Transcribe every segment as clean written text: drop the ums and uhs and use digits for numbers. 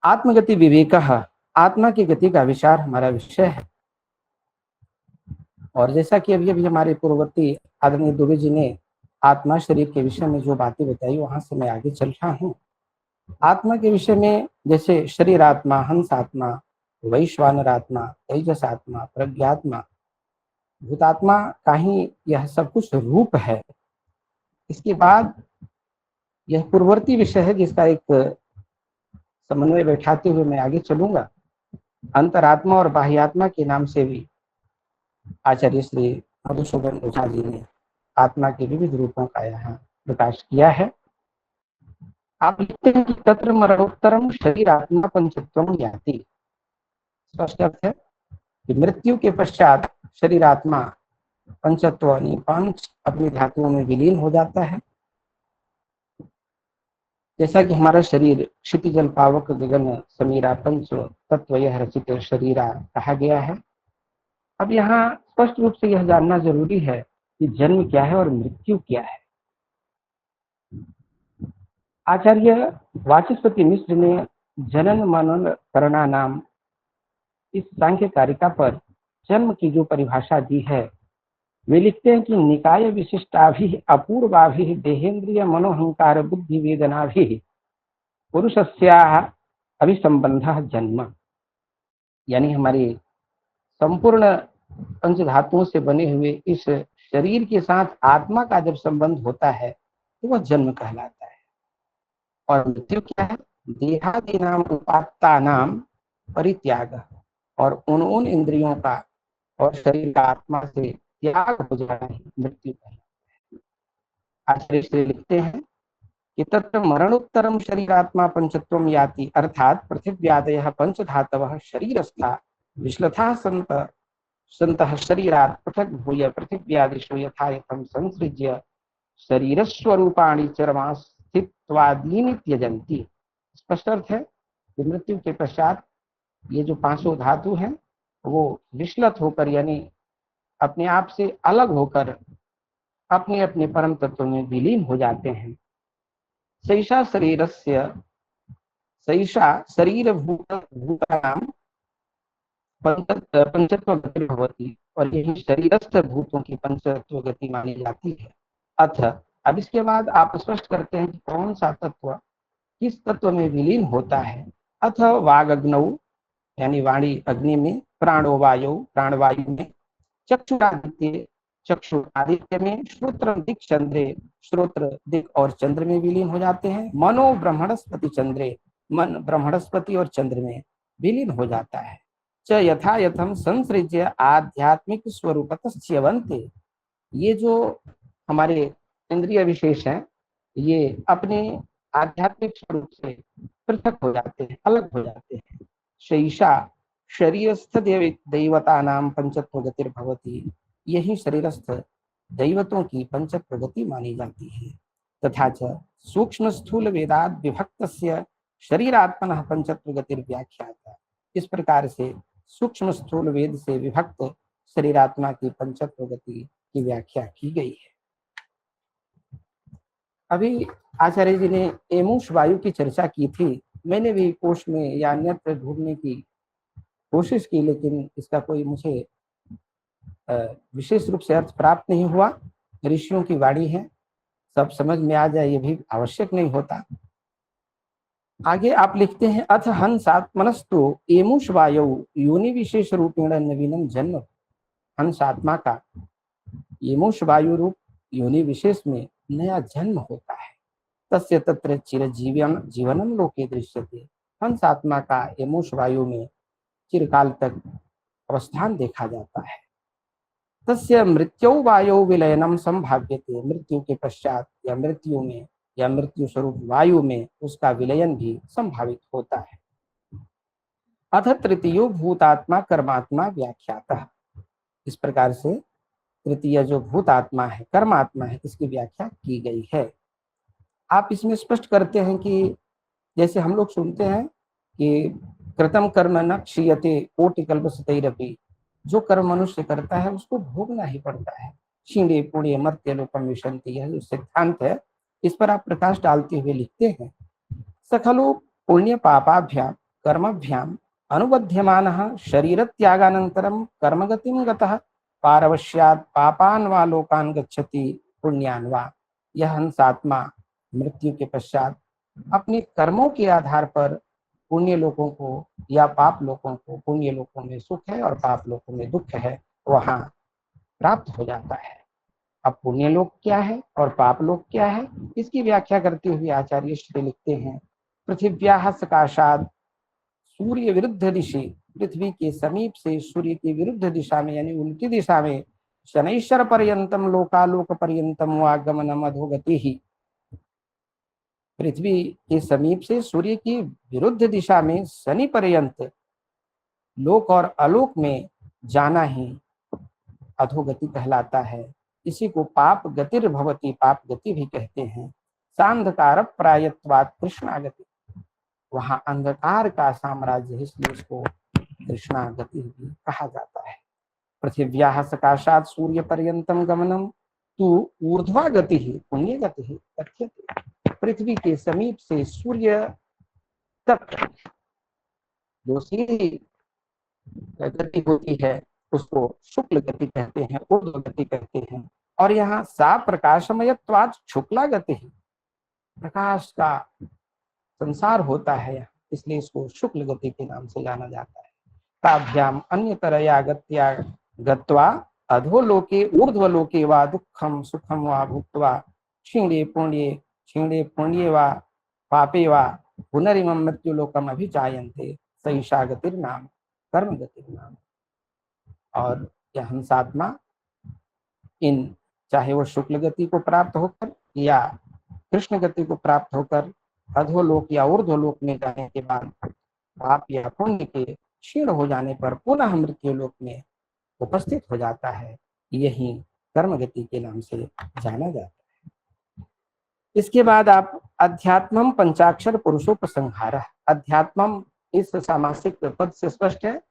आत्मगति विवेक, आत्मा की गति का विचार हमारा विषय है। और जैसा कि अभी अभी हमारे पूर्ववर्ती आदरणीय दुबे जी ने आत्मा शरीर के विषय में जो बातें बताई, वहां से मैं आगे चल रहा हूँ। आत्मा के विषय में जैसे शरीर आत्मा, हंस आत्मा, वैश्वानर आत्मा, तेजस आत्मा, प्रज्ञात्मा, भूतात्मा का ही यह सब कुछ रूप है। इसके बाद यह पूर्ववर्ती विषय है जिसका एक समन्वय बैठाते हुए मैं आगे चलूंगा। अंतरात्मा और बाह्यात्मा के नाम से भी आचार्य श्री मधुसूदन ओझा जी ने आत्मा के विविध रूपों का यहाँ प्रकाश किया है। आप लिखते हैं कि तत्र मरणोत्तरम शरीर आत्मा पंचत्वम याति। स्पष्ट अर्थ है कि मृत्यु के पश्चात शरीर आत्मा पंचत्व यानी पांच अपनी धातुओं में विलीन हो जाता है। जैसा कि हमारा शरीर क्षितिजल पावक गगन समीरा पंच तत्व यह रचित शरीरा कहा गया है। अब यहाँ स्पष्ट रूप से यह जानना जरूरी है कि जन्म क्या है और मृत्यु क्या है। आचार्य वाचस्पति मिश्र ने जनन मनन करणा नाम इस सांख्य कारिका पर जन्म की जो परिभाषा दी है, वे लिखते हैं कि निकाय विशिष्टाभि अपूर्वाभि देहेन्द्रिय मनोहंकार बुद्धि वेदनाभि पुरुषस्याः अभिसंबंधः जन्म। यानी हमारी संपूर्ण पंच धातुओं से बने हुए इस शरीर के साथ आत्मा का जब संबंध होता है तो वह जन्म कहलाता है। और मृत्यु क्या है? देहादि नाम उपात्ता नाम परित्याग, और उन इंद्रियों का और शरीर का आत्मा से त्याग हो जाना ही मृत्यु कहलाता है। आचार्य श्री लिखते हैं कि तत्र मरणोत्तरम शरीरात्मा पंचत्वम याति, अर्थात पृथिव्यादयः पंचधातवः शरीरस्था विश्लथा सन्तः शरीरात् पृथक् भूय पृथिव्यादिषु यथा यथं संसृज्य शरीरस्वरूपाणि चरमास्थित्वादीनि त्यजन्ति। स्पष्ट अर्थ है कि मृत्यु के पश्चात ये जो पांचों धातु हैं वो विश्लत होकर यानी अपने आप से अलग होकर अपने अपने परम तत्व में विलीन हो जाते हैं। सैषा शरीर भूतानां पंचत्व गति भवति, और यही शरीरस्थ भूतों की पंचत्व गति मानी जाती है। अथ, अब इसके बाद आप स्पष्ट करते हैं कि कौन सा तत्व किस तत्व में विलीन होता है। अथ वागग्नौ यानी वाणी अग्नि में, प्राणो वायु प्राणवायु में, चक्षुरादित्य चक्षु आदित्य में, श्रोत्र दिक चंद्रे श्रोत्र दिक और चंद्र में विलीन हो जाते हैं। मनो ब्रह्मणस्पति चंद्रे, मन ब्रह्मणस्पति और चंद्र में विलीन हो जाता है। च यथा यथम संसृज्य आध्यात्मिक स्वरूपतस्यवन्ते, ये जो हमारे इंद्रिय विशेष हैं ये अपने आध्यात्मिक स्वरूप से पृथक हो जाते हैं, अलग हो जाते हैं। शैषा शरीरस्थ दैवता नाम पंचत्व गतिर्भवति, यही शरीरस्थ दैवतों की पंचत्व गति मानी जाती है। तथा च सूक्ष्म स्थूल वेदाद विभक्तस्य शरीरात्मनः पंचत्व गतिर्व्याख्याता, इस प्रकार से सूक्ष्म स्थूल वेद से विभक्त शरीरात्मा की पंचत्व गति की व्याख्या की गई है। अभी आचार्य जी ने एमुष वायु की चर्चा की थी। मैंने भी कोश में या अन्यत्र ढूंढने की कोशिश की, लेकिन इसका कोई मुझे विशेष रूप से अर्थ प्राप्त नहीं हुआ। ऋषियों की वाणी है, सब समझ में आ जाए ये भी आवश्यक नहीं होता। आगे आप लिखते हैं अथ हंसात्मनस्तु एमुष वायु योनि विशेष रूपेण नवीनम जन्म। हंस आत्मा का एमुष वायु रूप योनि विशेष में नया जन्म होता है। तस्य तत्र जीवनम लोके दृश्यते, हंस आत्मा का एमुष वायु में चिरकाल तक अवस्थान देखा जाता है। तस्य मृत्यु वायु विलयनम संभाव्यते, मृत्यु के पश्चात या मृत्यु में या मृत्यु स्वरूप वायु में उसका विलयन भी संभावित होता है। अथ तृतीयो भूतात्मा कर्मात्मा व्याख्याता, इस प्रकार से तृतीय जो भूतात्मा है कर्मात्मा है इसकी व्याख्या की गई है। आप इसमें स्पष्ट करते हैं कि जैसे हम लोग सुनते हैं कि कृतम कर्म न क्षीयते कोटि कल्पशतैरपि, जो कर्म मनुष्य करता है उसको भोगना ही पड़ता है। क्षीणे पुण्य मर्त्य लोकम विशन्ति, यह जो सिद्धांत है इस पर आप प्रकाश डालते हुए लिखते हैं, सखलु पुण्य पापाभ्याम कर्मभ्याम अनुबध्यमानः शरीरत्यागानन्तरं कर्मगतिं गतः पारवश्यात् पापान् वा लोकान् गच्छति पुण्यान् वा। यह हंसात्मा मृत्यु के पश्चात अपने कर्मों के आधार पर पुण्य लोकों को या पाप लोकों को, पुण्य लोकों में सुख है और पाप लोकों में दुख है, वहां प्राप्त हो जाता है। अब पुण्य लोक क्या है और पाप लोक क्या है, इसकी व्याख्या करते हुए आचार्य श्री लिखते हैं, पृथिव्याः सकाशात् सूर्य विरुद्ध दिशि, पृथ्वी के समीप से सूर्य की विरुद्ध दिशा में यानी उल्टी दिशा में शनैश्वर पर्यंतम लोकालोक पर्यंतम वागमनम अधोगति ही, पृथ्वी के समीप से सूर्य की विरुद्ध दिशा में शनि पर्यंत लोक और आलोक में जाना ही अधोगति कहलाता है। इसी को पाप गतिर भवती, पाप गति भी कहते हैं। सांधकार प्रायत्वात् कृष्णागति, वहां अंधकार का साम्राज्य है, इसलिए इसको कृष्णागति भी कहा जाता है। पृथिव्याः सकाशात् सूर्य पर्यंतम गमनम तु ऊर्ध्वा गति ही पुण्य गति ही कथ्यते। पृथ्वी के समीप से सूर्य तक जो सीधी गति होती है उसको शुक्ल गति कहते हैं, ऊर्ध्व गति कहते हैं। और यहाँ सा प्रकाशमयत्वात् शुक्ला गति ही, प्रकाश का संसार होता है, इसलिए इसको शुक्ल गति के नाम से जाना जाता है। ताभ्याम अन्यतरया गत्या गत्वा अधोलोके ऊर्ध्वलोके वा दुःखम सुखम वा भुक्त्वा क्षीणे पुण्ये वा पापे वा पुनरिमं मृत्युलोकम अभिजायन्ते सैषा गतिर्नाम कर्म गतिर्नाम। और यह हंसात्मा इन चाहे वो शुक्ल गति को प्राप्त होकर या कृष्ण गति को प्राप्त होकर अधोलोक या ऊर्ध्वलोक में जाने के बाद पाप या पुण्य के क्षीण हो जाने पर पुनः मृत्यु लोक में उपस्थित हो जाता है। यही कर्म गति के नाम से जाना जाता है। इसके बाद आप अध्यात्मम पंचाक्षर पुरुषोपसंहार, अध्यात्मम इस सामासिक पद से स्पष्ट है,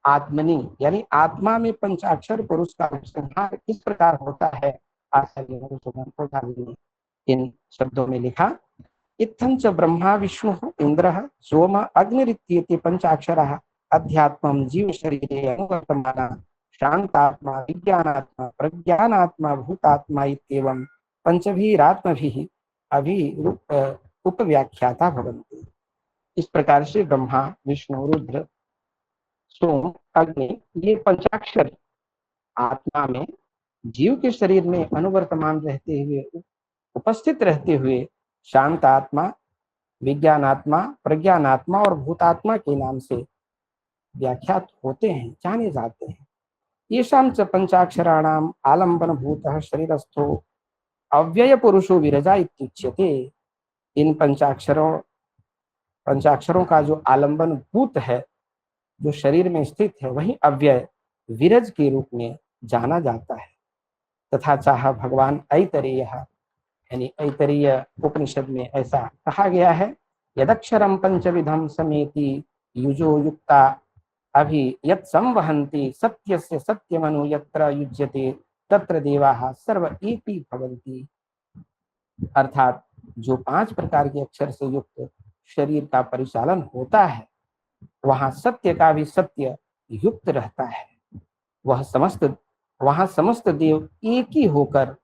आत्मनि यानी आत्मा में पंचाक्षर पुरुष का उपसंहार किस प्रकार होता है। आचार्य ने इन शब्दों में लिखा, इत्थं च ब्रह्मा विष्णु इंद्र सोम अग्निरित्येते पंचाक्षरः अध्यात्मं जीव शरीरे अनुवर्तमाना शांतात्मा विज्ञानात्मा प्रज्ञानात्मा भूतात्मा इत्येवं पंचभिरात्मभिः उपव्याख्याता भवन्ति। इस प्रकार से ब्रह्मा विष्णु रुद्र सोम अग्नि ये पंचाक्षर आत्मा में जीव के शरीर में अनुवर्तमान रहते हुए, उपस्थित रहते हुए शांत आत्मा, विज्ञानात्मा, प्रज्ञानात्मा और भूतात्मा के नाम से व्याख्यात होते हैं, जाने जाते हैं। ये शाम च पंचाक्षराणाम आलंबन भूतः शरीरस्थो अव्यय पुरुषो विरजा इत्युच्यते। इन पंचाक्षरों का जो आलंबन भूत है, जो शरीर में स्थित है, वही अव्यय विरज के रूप में जाना जाता है। तथा चाह भगवान ऐतरेय यानी ऐतरीय उपनिषद में ऐसा कहा गया है, यदक्षरम पंचविधम समेति युजो युक्ता अभि यत् संवहन्ति सत्यस्य सत्यमनु यत्र युज्यते तत्र देवाः सर्व एति भवन्ति। अर्थात जो 5 प्रकार के अक्षर से युक्त शरीर का परिचालन होता है, वहां सत्य का भी सत्य युक्त रहता है। वहां समस्त देव एक ही होकर,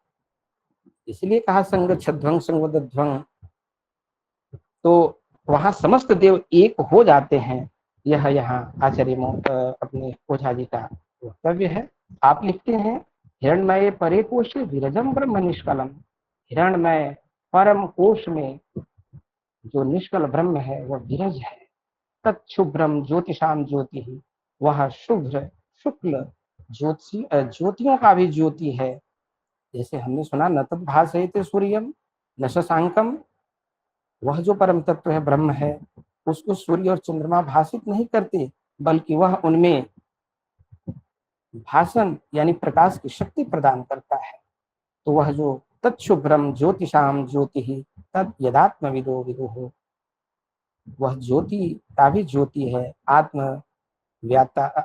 इसलिए कहा संग छध्वंग संगध्वंग, तो वहां समस्त देव एक हो जाते हैं। यह यहाँ आचार्य अपने ओझा जी का वक्तव्य है। आप लिखते हैं, हिरण्मय परे कोशे विरजम ब्रह्म निष्कलम, हिरण्मय परम कोश में जो निष्कल ब्रह्म है वह विरज है। तत्शुभ्रम ज्योतिषाम ज्योति, वह शुभ्र शुक्ल ज्योतियों का भी ज्योति है। जैसे हमने सुना, न तत् भासयते सूर्यम न शशांकम, वह जो परम तत्व है ब्रह्म है, उसको सूर्य और चंद्रमा भाषित नहीं करते, बल्कि वह उनमें भाषण यानी प्रकाश की शक्ति प्रदान करता है। तो वह जो तत्शुभ्रम ज्योतिषाम ज्योति तद यदात्मविदो विदुः, वह ज्योति का भी ज्योति है।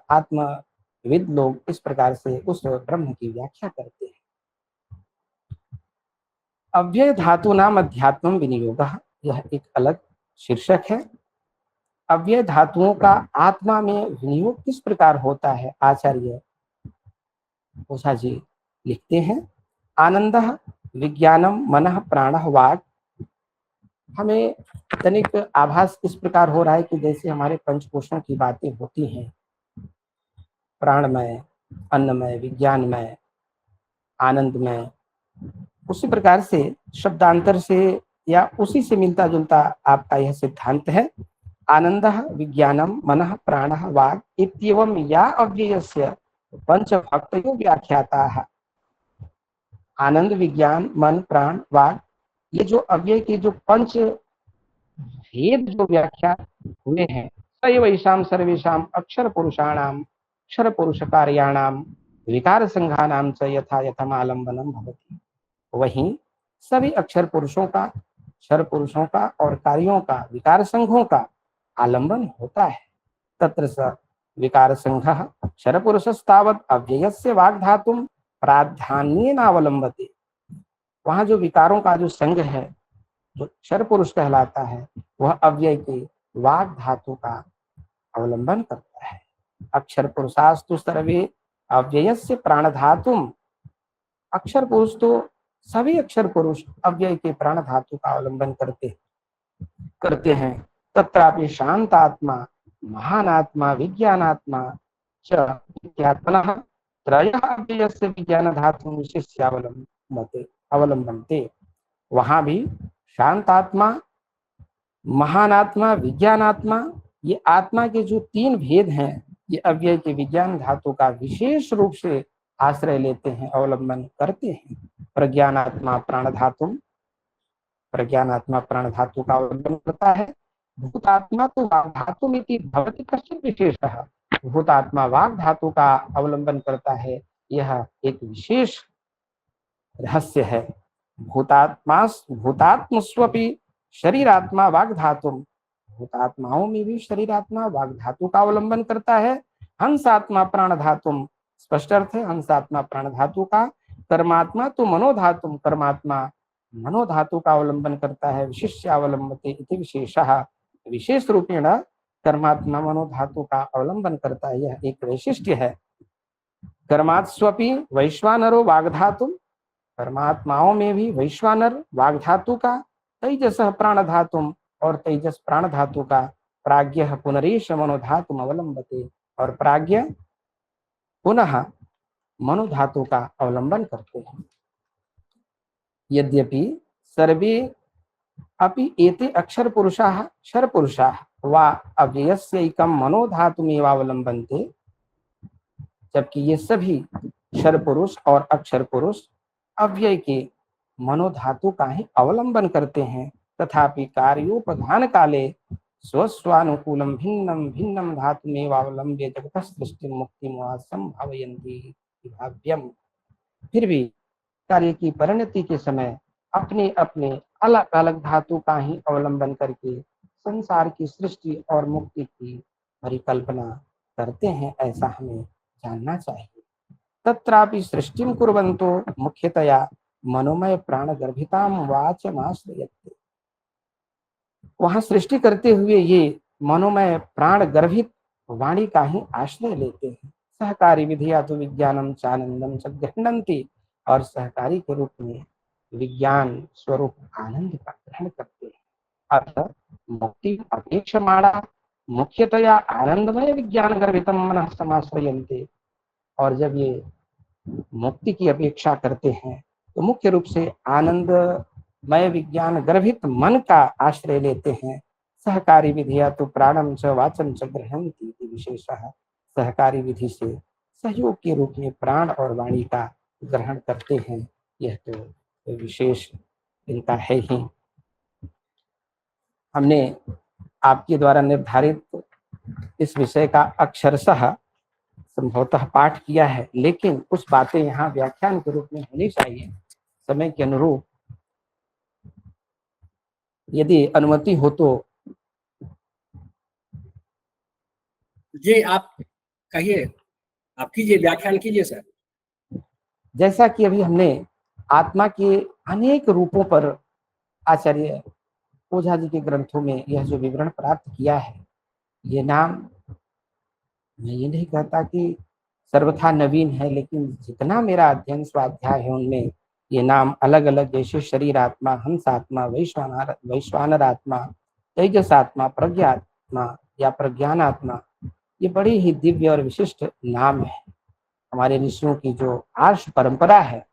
आत्मविद लोग इस प्रकार से उस ब्रह्म की व्याख्या करते हैं। अव्यय धातु नाम अध्यात्म विनियोग, यह एक अलग शीर्षक है। अव्यय धातुओं का आत्मा में विनियोग किस प्रकार होता है? आचार्य ओझा जी लिखते हैं, आनंदः विज्ञानम मनः प्राणः वाक्। हमें तनिक आभास इस प्रकार हो रहा है कि जैसे हमारे पंचकोशों की बातें होती हैं, प्राणमय, अन्नमय, विज्ञानमय, आनंदमय, उसी प्रकार से शब्दांतर से या उसी से मिलता जुलता आपका यह सिद्धांत है। आनंदः विज्ञानम मनः प्राणः वाक् इत्येवं या अव्ययस्य पंचभक्तयो व्याख्याताः। आनंद, विज्ञान, मन, प्राण, वाक्, ये जो अव्यय के जो पंच भेद जो व्याख्या हुए हैं, सैवैषां सर्वेषां अक्षर पुरुषाणाम अक्षर पुरुष कार्याणाम विकार संघानाम च यथा यथम आलम्बनम भवति। वहीं सभी अक्षर पुरुषों का और कार्यों का, विकार संघों का आलंबन होता है। तत्र स विकार संघः अक्षर पुरुषस्तावत् अव्ययस्य वाग्धातुम प्राधान्येन अवलंबते। वहां जो विकारों का जो संघ है, जो अक्षर पुरुष कहलाता है, वह अव्यय के वाग धातु का अवलंबन करता है। अक्षर पुरुषास्तु सर्वे अव्ययस्य प्राण धातुम। अक्षर पुरुष तो सभी अक्षर पुरुष अव्यय के प्राण धातु का अवलंबन करते हैं। तत्रापि शांतात्मा, महानात्मा, विज्ञानात्मा च इत्यात्मनः त्रयः अव्ययस्य विज्ञान धातु अवलंबनते। वहां भी शांतात्मा, महानात्मा, विज्ञानात्मा, ये आत्मा के जो तीन भेद हैं, ये अव्यय के विज्ञान धातु का विशेष रूप से आश्रय लेते हैं, अवलंबन करते हैं। प्रज्ञानात्मा प्राण धातु का अवलंबन करता है। भूतात्मा तो वाग धातु में भवति कश्चित् विशेषः। भूतात्मा वाग धातु का अवलंबन करता है, यह एक विशेष रहस्य है। भूतात्मस्वपि शरीरात्मा वाग धातु, भूतात्माओं में भी शरीरात्मा वाग धातु का अवलंबन करता है। हंसात्मा प्राण धातु, स्पष्ट अर्थ है हंसात्मा प्राण धातु का। कर्मात्मा तो मनोधातु, कर्मात्मा मनोधातु का अवलंबन करता है। विशिष्य अवलंबते इति विशेषः, विशेष रूपेण कर्मात्मा मनोधातु का अवलंबन करता है, यह एक वैशिष्ट्य है। कर्मात्स्वपि वैश्वानरो वाग्धातु, परमात्माओं में भी वैश्वानर वाग धातु का। तेजस प्राण धातु, और तेजस प्राण धातु का। प्राज्ञ पुनरेश मनोधातु अवलंबते, और प्राज्ञ पुनः मनोधातु का अवलंबन करते हैं। यद्यपि सर्वे अपि एते अक्षर पुरुषाः क्षर पुरुषाः वा अव्ययस्यैकं मनोधातुमेवावलंबन्ते, जबकि ये सभी क्षर पुरुष और अक्षर पुरुष अव्यय के मनोधातु का ही अवलंबन करते हैं। तथापि कार्योपधान काले स्वस्वानुकूलम भिन्नम भिन्नम धातुमेवावलंब्य जगतः सृष्टि मुक्ति संभावयन्ति भाव्यम। फिर भी कार्य की परिणति के समय अपने अपने अलग अलग धातु का ही अवलंबन करके संसार की सृष्टि और मुक्ति की परिकल्पना करते हैं, ऐसा हमें जानना चाहिए। तत्रापि सृष्टिं कुर्वन्तो मुख्यतया मनोमय प्राण गर्भितां वाचमाश्रयन्ते। वहां सृष्टि करते हुए ये मनोमय प्राण गर्भित वाणी का ही आश्रय लेते हैं। सहकारी विधिया तो विज्ञानम चानंदम च गृह्णन्ति, और सहकारी के रूप में विज्ञान स्वरूप आनंद का ग्रहण करते हैं। अतः मुक्ति अपेक्षमाणा मुख्यतया आनंदमय विज्ञान गर्भितम मनः समाश्रयन्ते। और जब ये मुक्ति की अपेक्षा करते हैं तो मुख्य रूप से आनंदमय विज्ञान गर्भित मन का आश्रय लेते हैं। सहकारी विधिया तो प्राणम च वाचम च गृह्णन्ति विशेषः, सहकारी विधि से सहयोग के रूप में प्राण और वाणी का ग्रहण करते हैं, यह तो विशेष इनका है ही। हमने आपके द्वारा निर्धारित इस विषय का अक्षरशः संभवतः पाठ किया है, लेकिन कुछ बातें यहाँ व्याख्यान के रूप में होनी चाहिए समय के अनुरूप। यदि अनुमति हो तो जी आप कहिए, आप कीजिए, व्याख्यान कीजिए सर। जैसा कि अभी हमने आत्मा के अनेक रूपों पर आचार्य ओझा जी के ग्रंथों में यह जो विवरण प्राप्त किया है, ये नाम, मैं ये नहीं कहता कि सर्वथा नवीन है, लेकिन जितना मेरा अध्ययन स्वाध्याय है उनमें ये नाम अलग अलग, जैसे शरीर आत्मा, हंस आत्मा, वैश्वानर आत्मा, तेजस आत्मा, प्रज्ञा आत्मा या प्रज्ञान आत्मा, ये बड़ी ही दिव्य और विशिष्ट नाम है। हमारे ऋषियों की जो आर्ष परंपरा है,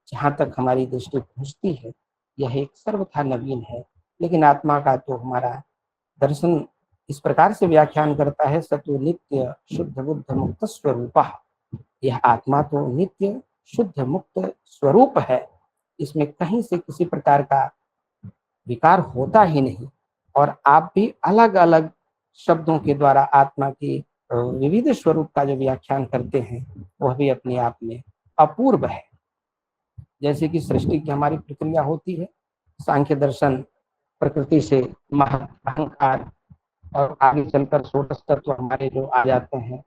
जहाँ तक हमारी दृष्टि पहुँचती है, यह एक सर्वथा नवीन है। लेकिन आत्मा का तो हमारा दर्शन इस प्रकार से व्याख्यान करता है, सत्व नित्य शुद्ध बुद्ध मुक्त स्वरूप। यह आत्मा तो नित्य शुद्ध मुक्त स्वरूप है, इसमें कहीं से किसी प्रकार का विकार होता ही नहीं। और आप भी अलग अलग शब्दों के द्वारा आत्मा की विविध स्वरूप का जो व्याख्यान करते हैं, वह भी अपने आप में अपूर्व है। जैसे कि सृष्टि की हमारी प्रक्रिया होती है, सांख्य दर्शन प्रकृति से महत, अहंकार और आगे चलकर 16 तत्व हमारे जो आ जाते हैं,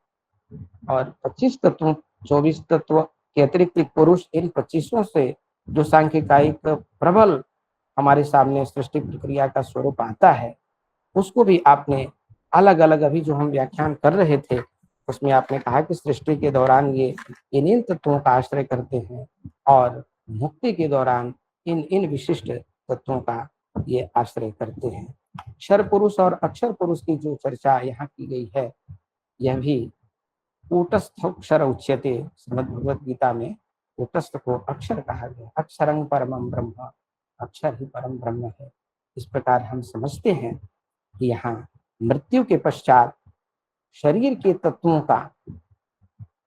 और 25 तत्वों 24 तत्व के अतिरिक्त पुरुष, इन 25 से जो सांख्यिक प्रबल हमारे सामने सृष्टि प्रक्रिया का स्वरूप आता है, उसको भी आपने अलग अलग, अभी जो हम व्याख्यान कर रहे थे उसमें आपने कहा कि सृष्टि के दौरान ये इन तत्वों का आश्रय करते हैं और मुक्ति के दौरान इन विशिष्ट तत्वों का ये आश्रय करते हैं। क्षर पुरुष और अक्षर पुरुष की जो चर्चा यहाँ की गई है, यह भी कूटस्थोक्षर उच्यते, श्रीमद् भगवद गीता में कूटस्थ को अक्षर कहा गया। अक्षरं परमं ब्रह्म, अक्षर ही परम ब्रह्म है। इस प्रकार हम समझते हैं कि यहाँ मृत्यु के पश्चात शरीर के तत्वों का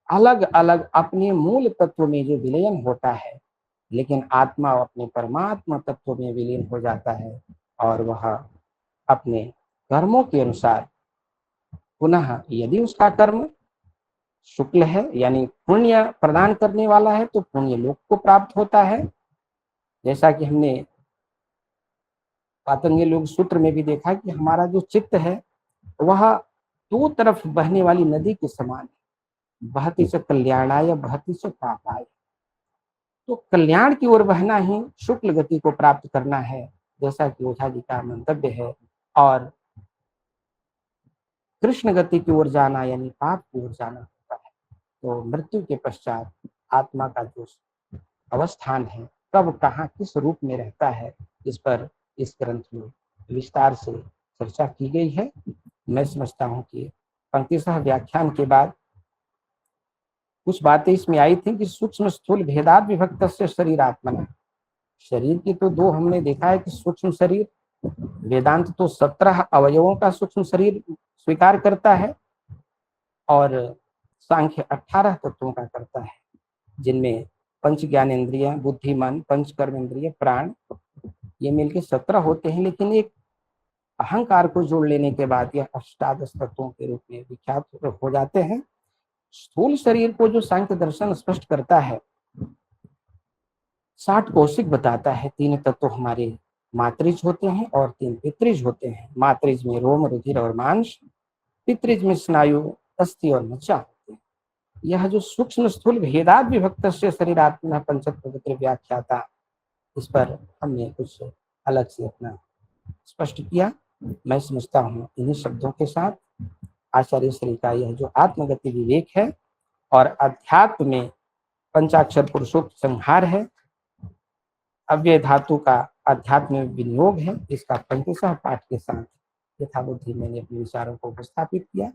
अलग अलग अपने मूल तत्व में जो विलयन होता है, लेकिन आत्मा अपने परमात्मा तत्व में विलीन हो जाता है और वह अपने कर्मों के अनुसार पुनः, यदि उसका कर्म शुक्ल है यानी पुण्य प्रदान करने वाला है, तो पुण्य लोक को प्राप्त होता है। जैसा कि हमने पातंजलि योग सूत्र में भी देखा कि हमारा जो चित्त है वह दो तरफ बहने वाली नदी के समान है, बहती से कल्याणाय बहती से पापाय। तो कल्याण की ओर बहना ही शुक्ल गति को प्राप्त करना है, जैसा कि ओझा जी का मंतव्य है, और कृष्ण गति की ओर जाना यानी पाप की ओर जाना होता है। तो मृत्यु के पश्चात आत्मा का जो अवस्थान है, कब कहाँ किस रूप में रहता है, इस पर इस ग्रंथ में विस्तार से चर्चा की गई है। मैं समझता हूँ कि पंक्तिशः व्याख्यान के बाद कुछ बातें इसमें आई थी कि सूक्ष्म स्थूल भेदात विभक्त से शरीर आत्मना। शरीर की तो दो हमने देखा है कि सूक्ष्म शरीर, वेदांत तो 17 अवयवों का सूक्ष्म शरीर स्वीकार करता है और सांख्य 18 तत्वों का करता है, जिनमें पंच ज्ञानेन्द्रिय, बुद्धि, मन, पंच कर्म इंद्रिय, प्राण, ये मिलके 17 होते हैं। लेकिन एक अहंकार को जोड़ लेने के बाद यह अष्टादश तत्वों के रूप में विख्यात हो जाते हैं। स्थूल शरीर को जो सांख्य दर्शन स्पष्ट करता है, 60 कौशिक बताता है, 3 तत्व हमारे मातृज होते हैं और 3 पितृज होते हैं। मातृज में रोम, रुधिर और मांस, पितृज में स्नायु, अस्थि और मज्जा होते हैं। यह जो सूक्ष्म स्थूल भेदात विभक्त से शरीर आत्मा पंचतत्व व्याख्याता, इस पर हमने कुछ अलग से अपना स्पष्ट किया। मैं समझता हूँ इन्हीं शब्दों के साथ आचार्य श्री का यह जो आत्मगति विवेक है और अध्यात्म में पंचाक्षर पुरुषोक्त संहार है, अव्यय धातु का अध्यात्म में विनियोग है, इसका पंक्तिशः पाठ के साथ यथाबुद्धि मैंने अपने विचारों को उपस्थापित किया।